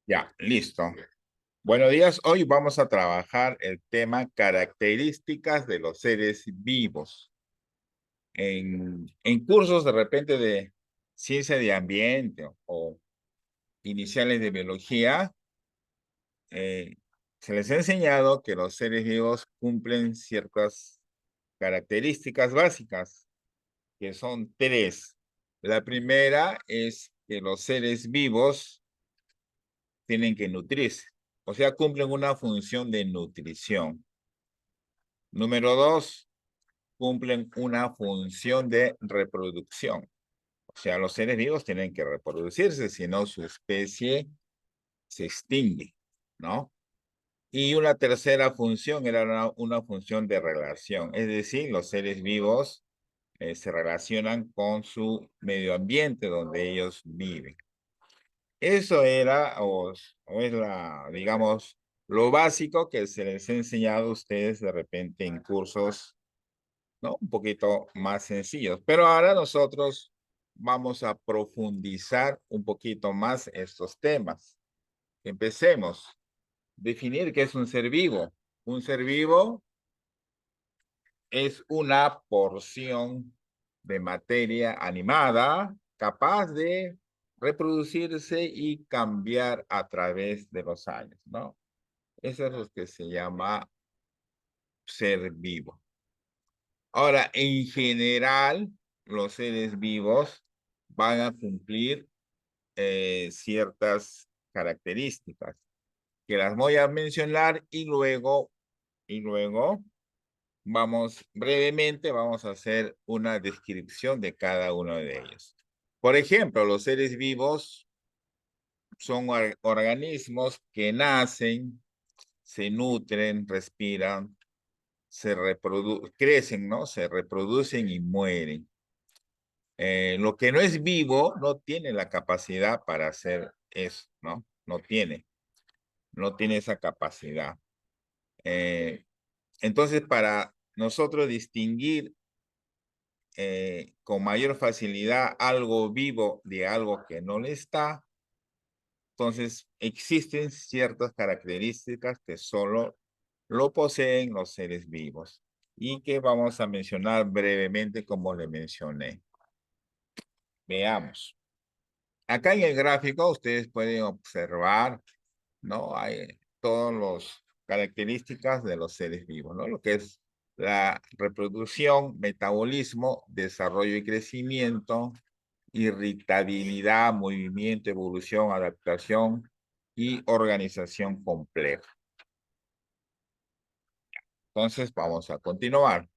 Ya, listo. Buenos días. Hoy vamos a trabajar el tema características de los seres vivos. En cursos de repente de ciencia de ambiente o iniciales de biología, eh, se les ha enseñado que los seres vivos cumplen ciertas características básicas, que son tres. La primera es que los seres vivos tienen que nutrirse, o sea, cumplen una función de nutrición. Número dos, cumplen una función de reproducción. O sea, los seres vivos tienen que reproducirse, si no su especie se extingue, ¿no? Y una tercera función era una función de relación, es decir, los seres vivos se relacionan con su medio ambiente donde ellos viven. Eso era o es digamos, lo básico que se les ha enseñado a ustedes de repente en cursos, ¿no? Un poquito más sencillos. Pero ahora nosotros vamos a profundizar un poquito más estos temas. Empecemos. Definir qué es un ser vivo. Un ser vivo es una porción de materia animada capaz de reproducirse y cambiar a través de los años, ¿no? Eso es lo que se llama ser vivo. Ahora, en general, los seres vivos van a cumplir ciertas características que las voy a mencionar y luego brevemente vamos a hacer una descripción de cada uno de ellos. Por ejemplo, los seres vivos son organismos que nacen, se nutren, respiran, crecen, ¿no? Se reproducen y mueren. Lo que no es vivo no tiene la capacidad para hacer eso, ¿no? No tiene esa capacidad. Entonces, para nosotros distinguir con mayor facilidad algo vivo de algo que no le está, entonces existen ciertas características que solo lo poseen los seres vivos y que vamos a mencionar brevemente como le mencioné. Veamos. Acá en el gráfico ustedes pueden observar, ¿no? Hay todas las características de los seres vivos, ¿no? Lo que es la reproducción, metabolismo, desarrollo y crecimiento, irritabilidad, movimiento, evolución, adaptación y organización compleja. Entonces, vamos a continuar.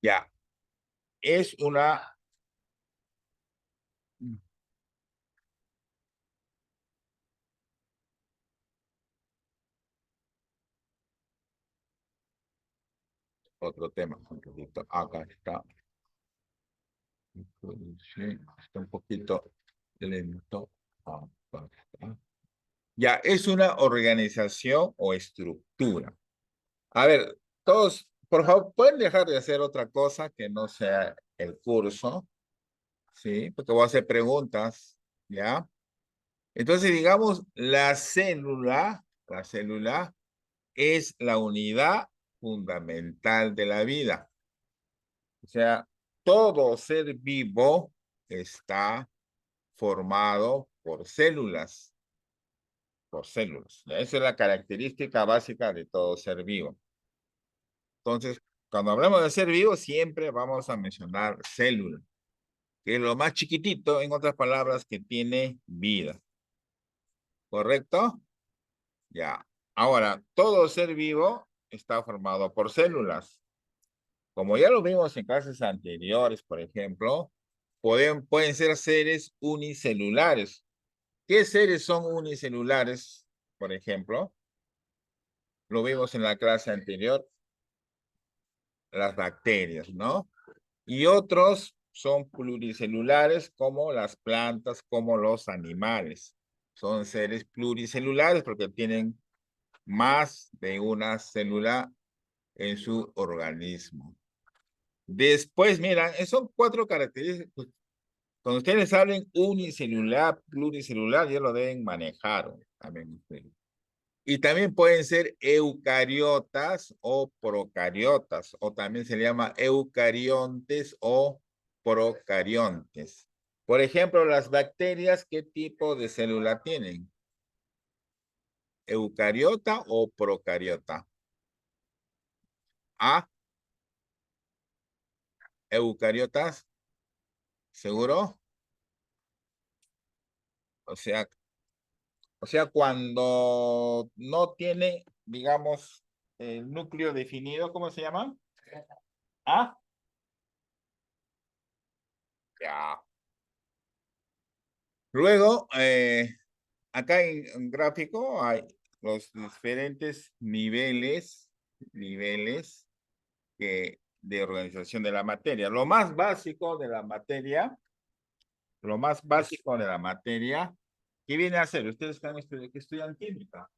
Ya, es una... Otro tema, un poquito. Acá está. Sí, está un poquito lento. Acá está. Ya, es una organización o estructura. A ver, todos, por favor, pueden dejar de hacer otra cosa que no sea el curso, ¿sí? Porque voy a hacer preguntas, ¿ya? Entonces, digamos, la célula es la unidad fundamental de la vida. O sea, todo ser vivo está formado por células. Esa es la característica básica de todo ser vivo. Entonces, cuando hablamos de ser vivo, siempre vamos a mencionar célula, que es lo más chiquitito, en otras palabras, que tiene vida. ¿Correcto? Ya. Ahora, todo ser vivo está formado por células. Como ya lo vimos en clases anteriores, por ejemplo, pueden ser seres unicelulares. ¿Qué seres son unicelulares, por ejemplo? Lo vimos en la clase anterior, las bacterias, ¿no? Y otros son pluricelulares como las plantas, como los animales. Son seres pluricelulares porque tienen más de una célula en su organismo. Después, mira, son 4 características. Cuando ustedes hablen unicelular, pluricelular, ya lo deben manejar también ustedes. Y también pueden ser eucariotas o procariotas, o también se le llama eucariontes o procariontes. Por ejemplo, las bacterias, ¿qué tipo de célula tienen? ¿Eucariota o procariota? A, eucariotas, ¿seguro? O sea, cuando no tiene, digamos, el núcleo definido, ¿cómo se llama? Ah, ya. Luego, acá en gráfico hay los diferentes niveles de organización de la materia. Lo más básico de la materia, ¿qué viene a ser? Ustedes que estudian química.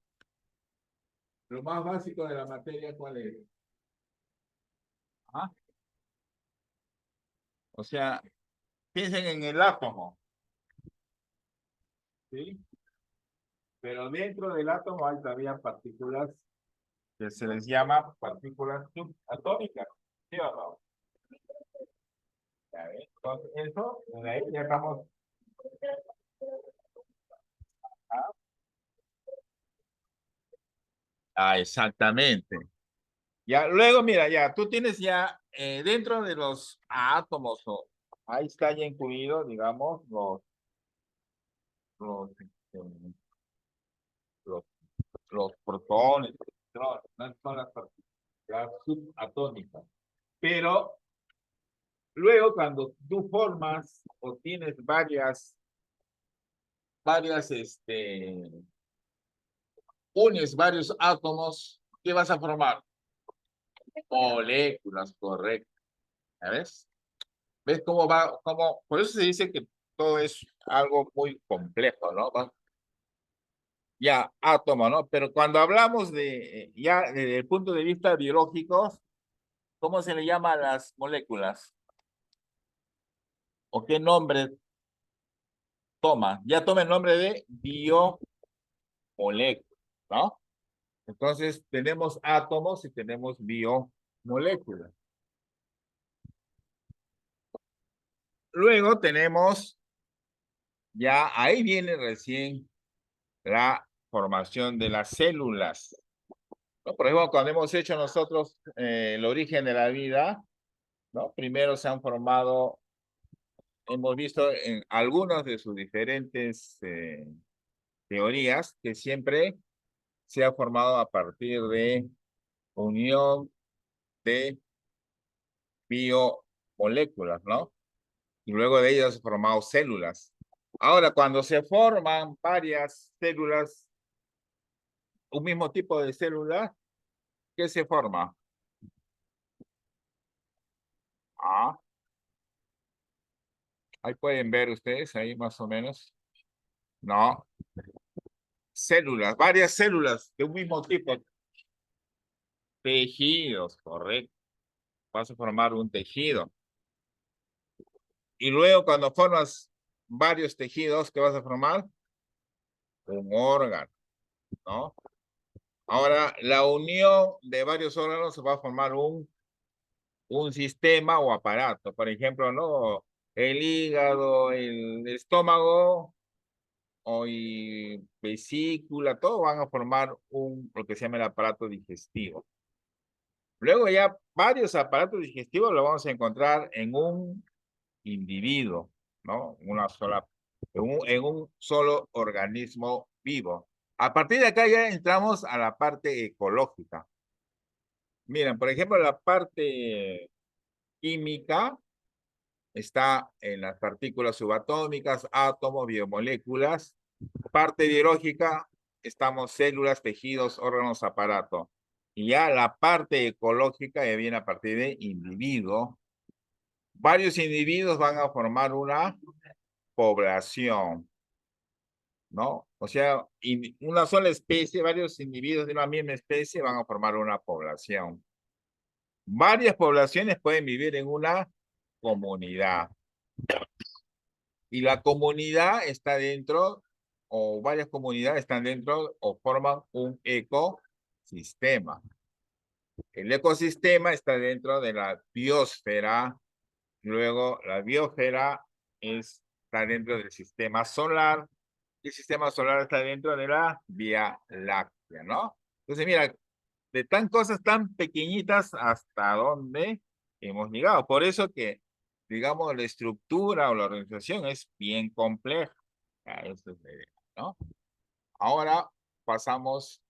Lo más básico de la materia, ¿cuál es? ¿Ah? O sea, piensen en el átomo, ¿sí? Pero dentro del átomo hay todavía partículas que se les llama partículas subatómicas, ¿sí o no? Ya ves. Entonces, eso, de ahí ya estamos. Exactamente. Ya, luego, mira, ya, tú tienes ya dentro de los átomos, ahí está ya incluido, digamos, este, los, los protones, no son las partículas subatómicas. Pero luego, cuando tú formas o tienes unes varios átomos, ¿qué vas a formar? Moléculas, correcto. ¿Sabes? ¿Ves cómo va? Por eso se dice que todo es algo muy complejo, ¿no? Ya, átomo, ¿no? Pero cuando hablamos ya desde el punto de vista biológico, ¿cómo se le llama a las moléculas? ¿O qué nombre toma? Ya toma el nombre de biomolécula, ¿no? Entonces, tenemos átomos y tenemos biomoléculas. Luego tenemos, ya ahí viene recién la formación de las células, ¿no? Por ejemplo, cuando hemos hecho nosotros el origen de la vida, ¿no? Primero se han formado, hemos visto en algunas de sus diferentes teorías que siempre se ha formado a partir de unión de biomoléculas, ¿no? Y luego de ellas se han formado células. Ahora, cuando se forman varias células, un mismo tipo de célula, ¿qué se forma? Ah, ahí pueden ver ustedes, ahí más o menos. No, células, varias células de un mismo tipo. Tejidos, correcto. Vas a formar un tejido. Y luego cuando formas varios tejidos, ¿qué vas a formar? Un órgano, ¿no? Ahora, la unión de varios órganos se va a formar un sistema o aparato. Por ejemplo, ¿no? El hígado, el estómago y vesícula, todo van a formar lo que se llama el aparato digestivo. Luego ya varios aparatos digestivos lo vamos a encontrar en un individuo, ¿no? En un solo organismo vivo. A partir de acá ya entramos a la parte ecológica. Miren, por ejemplo, la parte química está en las partículas subatómicas, átomos, biomoléculas. Parte biológica, estamos células, tejidos, órganos, aparato. Y ya la parte ecológica ya viene a partir de individuo. Varios individuos van a formar una población, ¿no? O sea, una sola especie, varios individuos de una misma especie van a formar una población. Varias poblaciones pueden vivir en una comunidad. Y la comunidad está dentro, o varias comunidades están dentro o forman un ecosistema. El ecosistema está dentro de la biosfera. Luego, la biosfera está dentro del sistema solar. Y el sistema solar está dentro de la Vía Láctea, ¿no? Entonces, mira, de tan cosas tan pequeñitas hasta dónde hemos llegado. Por eso que, digamos, la estructura o la organización es bien compleja. Eso es la idea, ¿no? Ahora pasamos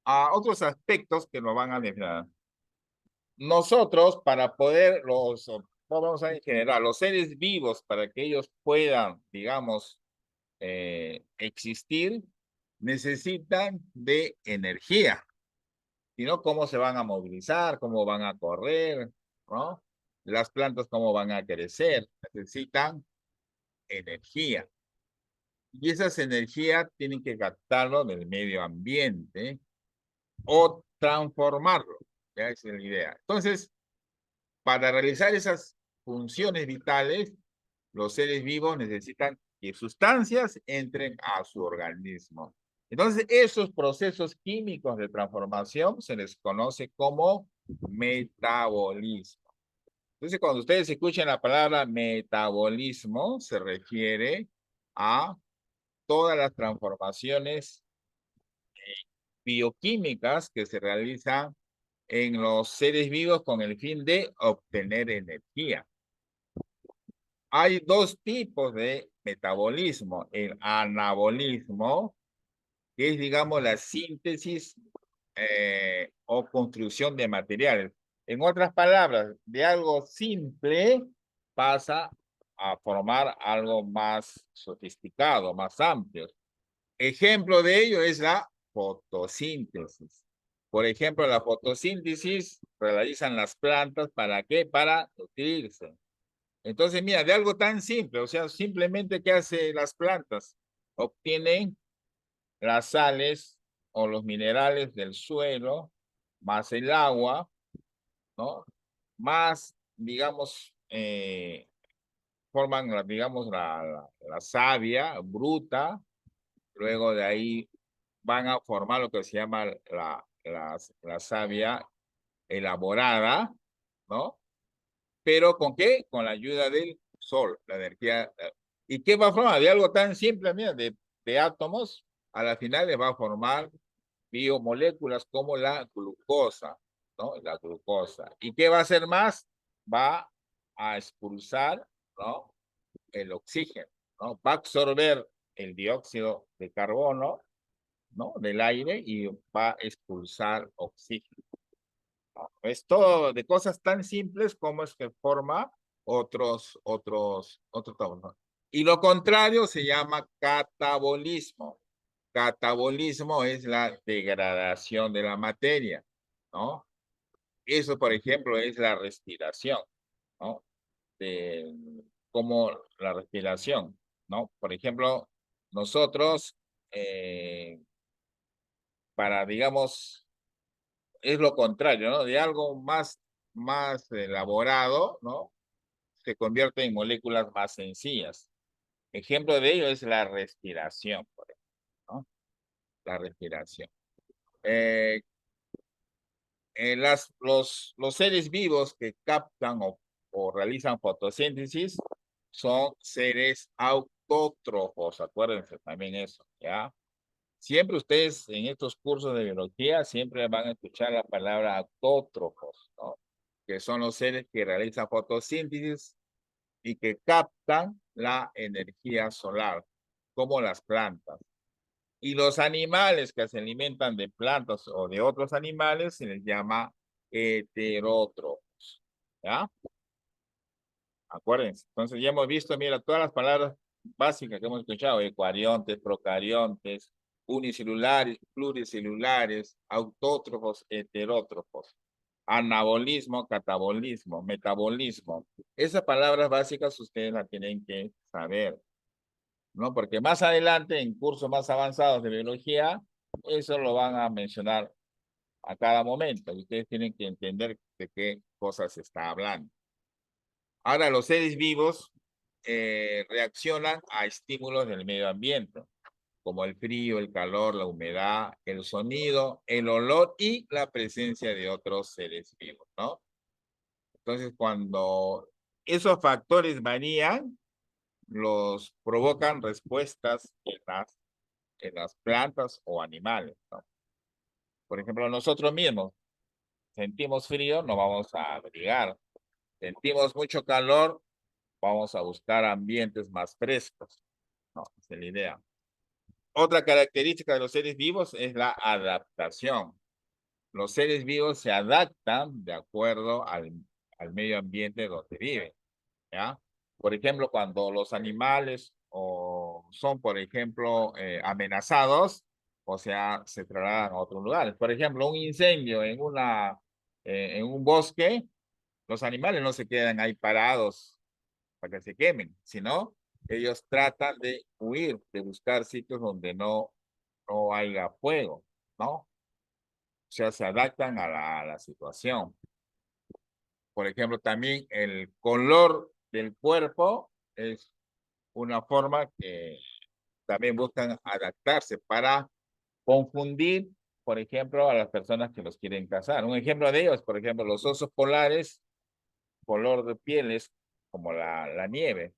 a otros aspectos que nos van a definir. Nosotros, para poder, vamos a ver en general, los seres vivos, para que ellos puedan, digamos, existir, necesitan de energía. Si no, ¿cómo se van a movilizar? ¿Cómo van a correr? ¿No? Las plantas, ¿cómo van a crecer? Necesitan energía. Y esas energías tienen que captarlo del medio ambiente o transformarlo. Ya esa es la idea. Entonces, para realizar esas funciones vitales, los seres vivos necesitan que sustancias entren a su organismo. Entonces, esos procesos químicos de transformación se les conoce como metabolismo. Entonces, cuando ustedes escuchan la palabra metabolismo, se refiere a todas las transformaciones bioquímicas que se realizan en los seres vivos con el fin de obtener energía. Hay dos tipos de metabolismo: el anabolismo, que es, digamos, la síntesis o construcción de materiales. En otras palabras, de algo simple pasa a formar algo más sofisticado, más amplio. Ejemplo de ello es la fotosíntesis. Por ejemplo, la fotosíntesis realizan las plantas, ¿para qué? Para nutrirse. Entonces, mira, de algo tan simple, o sea, simplemente ¿qué hacen las plantas? Obtienen las sales o los minerales del suelo, más el agua, ¿no? Más, digamos, forman, digamos, la savia bruta, luego de ahí van a formar lo que se llama la savia elaborada, ¿no? Pero ¿con qué? Con la ayuda del sol, la energía. ¿Y qué va a formar? De algo tan simple, mira, de átomos, a la final les va a formar biomoléculas como la glucosa, ¿no? La glucosa. ¿Y qué va a hacer más? Va a expulsar, ¿no? El oxígeno, ¿no? Va a absorber el dióxido de carbono, ¿no? Del aire y va a expulsar oxígeno. Es todo de cosas tan simples como es que forma otros tópicos. Y lo contrario se llama catabolismo. Catabolismo es la degradación de la materia, ¿no? Eso, por ejemplo, es la respiración, ¿no? De, como la respiración, ¿no? Por ejemplo, nosotros, para, digamos, es lo contrario, ¿no? De algo más elaborado, ¿no? Se convierte en moléculas más sencillas. Ejemplo de ello es la respiración, por ejemplo, ¿no? La respiración. Eh, los seres vivos que captan o realizan fotosíntesis son seres autótrofos, acuérdense también eso, ¿ya? Siempre ustedes en estos cursos de biología siempre van a escuchar la palabra autótrofos, ¿no? Que son los seres que realizan fotosíntesis y que captan la energía solar, como las plantas. Y los animales que se alimentan de plantas o de otros animales se les llama heterótrofos, ¿ya? Acuérdense. Entonces ya hemos visto, mira, todas las palabras básicas que hemos escuchado: eucariontes, procariontes, unicelulares, pluricelulares, autótrofos, heterótrofos, anabolismo, catabolismo, metabolismo. Esas palabras básicas ustedes las tienen que saber, ¿no? Porque más adelante, en cursos más avanzados de biología, eso lo van a mencionar a cada momento. Y ustedes tienen que entender de qué cosas se está hablando. Ahora, los seres vivos reaccionan a estímulos del medio ambiente, como el frío, el calor, la humedad, el sonido, el olor y la presencia de otros seres vivos, ¿no? Entonces, cuando esos factores varían, los provocan respuestas en las plantas o animales, ¿no? Por ejemplo, nosotros mismos sentimos frío, nos vamos a abrigar. Sentimos mucho calor, vamos a buscar ambientes más frescos, ¿no? Esa es la idea. Otra característica de los seres vivos es la adaptación. Los seres vivos se adaptan de acuerdo al medio ambiente donde viven, ¿ya? Por ejemplo, cuando los animales son, por ejemplo, amenazados, o sea, se trasladan a otros lugares. Por ejemplo, un incendio en un bosque, los animales no se quedan ahí parados para que se quemen, sino ellos tratan de huir, de buscar sitios donde no haya fuego, ¿no? O sea, se adaptan a la situación. Por ejemplo, también el color del cuerpo es una forma que también buscan adaptarse para confundir, por ejemplo, a las personas que los quieren cazar. Un ejemplo de ellos, por ejemplo, los osos polares, color de piel es como la nieve.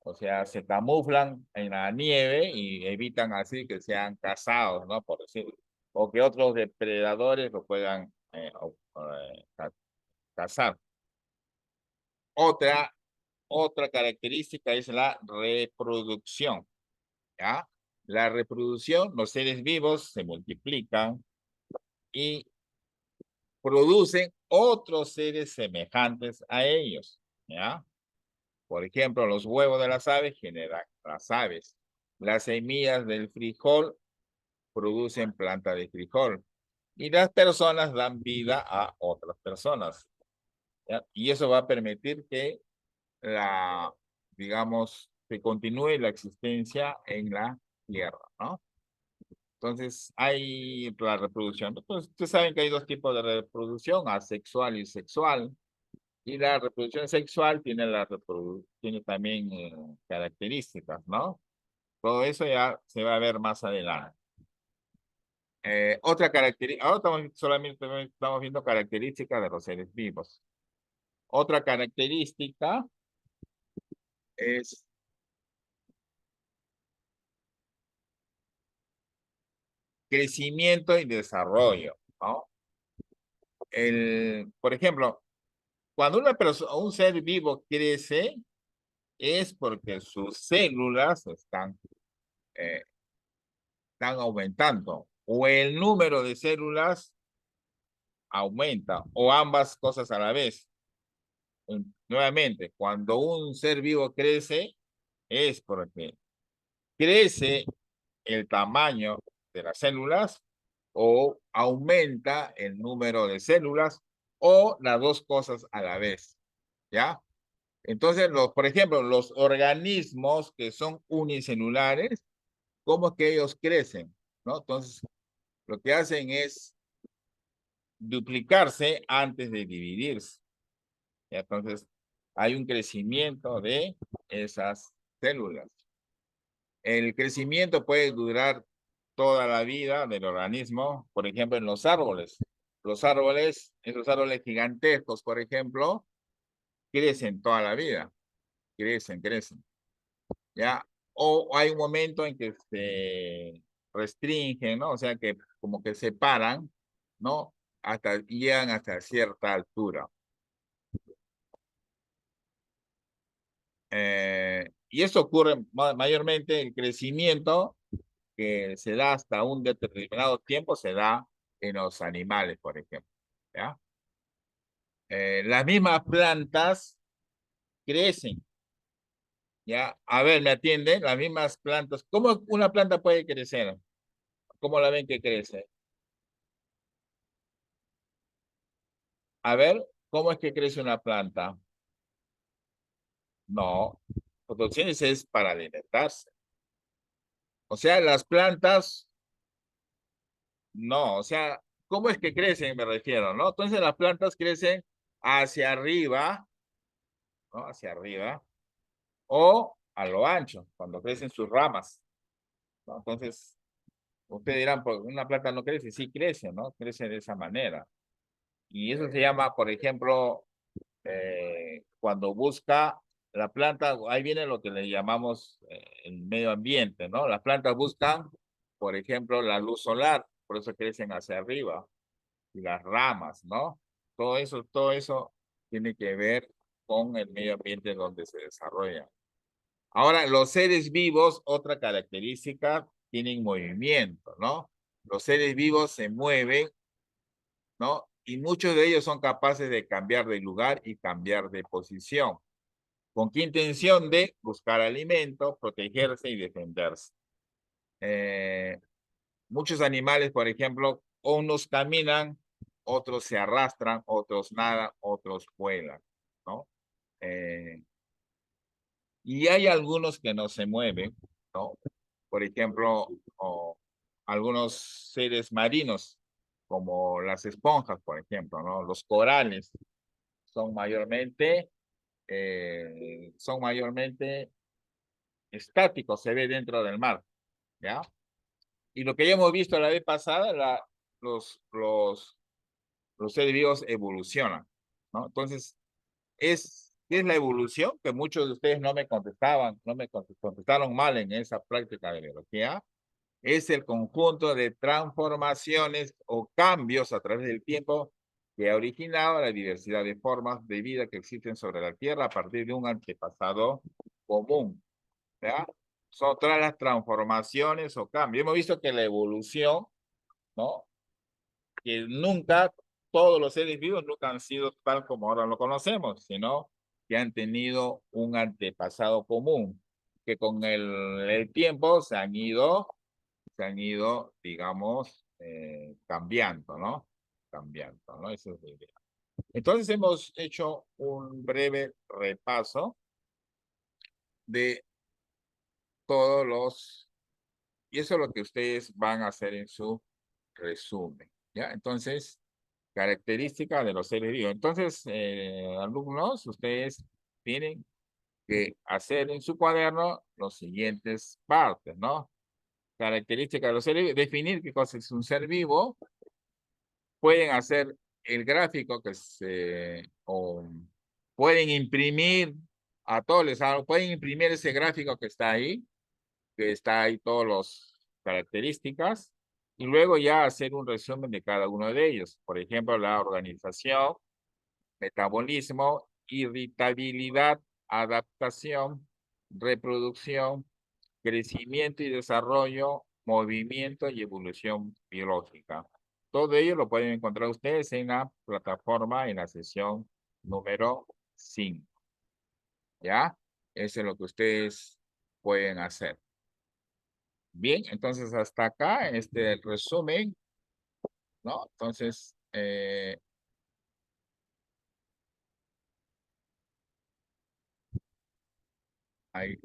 O sea, se camuflan en la nieve y evitan así que sean cazados, ¿no? Por decirlo. O que otros depredadores lo puedan cazar. Otra, otra característica es la reproducción, ¿ya? La reproducción, los seres vivos se multiplican y producen otros seres semejantes a ellos, ¿ya? Por ejemplo, los huevos de las aves generan las aves. Las semillas del frijol producen planta de frijol. Y las personas dan vida a otras personas, ¿ya? Y eso va a permitir que digamos, que continúe la existencia en la Tierra, ¿no? Entonces, hay la reproducción. Entonces, ustedes saben que hay dos tipos de reproducción, asexual y sexual. Y la reproducción sexual tiene también características, ¿no? Todo eso ya se va a ver más adelante. Otra característica, ahora solamente estamos viendo características de los seres vivos. Otra característica es crecimiento y desarrollo, ¿no? Por ejemplo, cuando una persona, un ser vivo crece, es porque sus células eh, están aumentando, o el número de células aumenta, o ambas cosas a la vez. Nuevamente, cuando un ser vivo crece, es porque crece el tamaño de las células o aumenta el número de células o las dos cosas a la vez, ¿ya? Entonces, por ejemplo, los organismos que son unicelulares, ¿cómo es que ellos crecen? ¿No? Entonces, lo que hacen es duplicarse antes de dividirse. ¿Ya? Entonces, hay un crecimiento de esas células. El crecimiento puede durar toda la vida del organismo, por ejemplo, en los árboles. Los árboles, esos árboles gigantescos, por ejemplo, crecen toda la vida, crecen, ¿ya? O hay un momento en que se restringen, ¿no? O sea, que como que se paran, ¿no? Llegan hasta cierta altura. Y eso ocurre mayormente, el crecimiento que se da hasta un determinado tiempo, se da en los animales, por ejemplo, ¿ya? Las mismas plantas crecen, ¿ya? A ver, ¿me atienden? Las mismas plantas. ¿Cómo una planta puede crecer? ¿Cómo la ven que crece? A ver, ¿cómo es que crece una planta? No, fotosíntesis es para alimentarse. O sea, las plantas, no, o sea, ¿Cómo es que crecen? Me refiero, ¿no? Entonces las plantas crecen hacia arriba, ¿no? Hacia arriba, o a lo ancho, cuando crecen sus ramas, ¿no? Entonces, ustedes dirán, pues una planta no crece, sí crece, ¿no? Crece de esa manera. Y eso se llama, por ejemplo, cuando busca la planta, ahí viene lo que le llamamos el medio ambiente, ¿no? Las plantas buscan, por ejemplo, la luz solar, por eso crecen hacia arriba, y las ramas, ¿no? Todo eso tiene que ver con el medio ambiente donde se desarrolla. Ahora, los seres vivos, otra característica, tienen movimiento, ¿no? Los seres vivos se mueven, ¿no? Y muchos de ellos son capaces de cambiar de lugar y cambiar de posición. ¿Con qué intención? De buscar alimento, protegerse y defenderse. Eh, Muchos animales, por ejemplo, unos caminan, otros se arrastran, otros nadan, otros vuelan, ¿no? Eh, y hay algunos que no se mueven, ¿no? Por ejemplo, algunos seres marinos, como las esponjas, por ejemplo, ¿no? Los corales son son mayormente estáticos, se ve dentro del mar, ¿ya? Y lo que ya hemos visto la vez pasada, los, los, los seres vivos evolucionan, ¿no? Entonces, ¿qué es la evolución? Que muchos de ustedes no me contestaban, no me contestaron mal en esa práctica de biología. Es el conjunto de transformaciones o cambios a través del tiempo que ha originado la diversidad de formas de vida que existen sobre la Tierra a partir de un antepasado común, ¿ya? Son todas las transformaciones o cambios. Hemos visto que la evolución, ¿no? Que nunca, todos los seres vivos nunca han sido tal como ahora lo conocemos, sino que han tenido un antepasado común, que con el tiempo digamos, cambiando, ¿no? Cambiando, ¿no? Esa es la idea. Entonces hemos hecho un breve repaso de todos y eso es lo que ustedes van a hacer en su resumen, ¿ya? Entonces, características de los seres vivos. Entonces, alumnos, ustedes tienen que hacer en su cuaderno los siguientes partes, ¿no? Características de los seres vivos, definir qué cosa es un ser vivo, pueden hacer el gráfico o pueden imprimir, a todos les hago, pueden imprimir ese gráfico que está ahí todas las características, y luego ya hacer un resumen de cada uno de ellos. Por ejemplo, la organización, metabolismo, irritabilidad, adaptación, reproducción, crecimiento y desarrollo, movimiento y evolución biológica. Todo ello lo pueden encontrar ustedes en la plataforma en la sesión número 5. ¿Ya? Eso es lo que ustedes pueden hacer. Bien, entonces hasta acá este resumen, ¿no? Entonces, ahí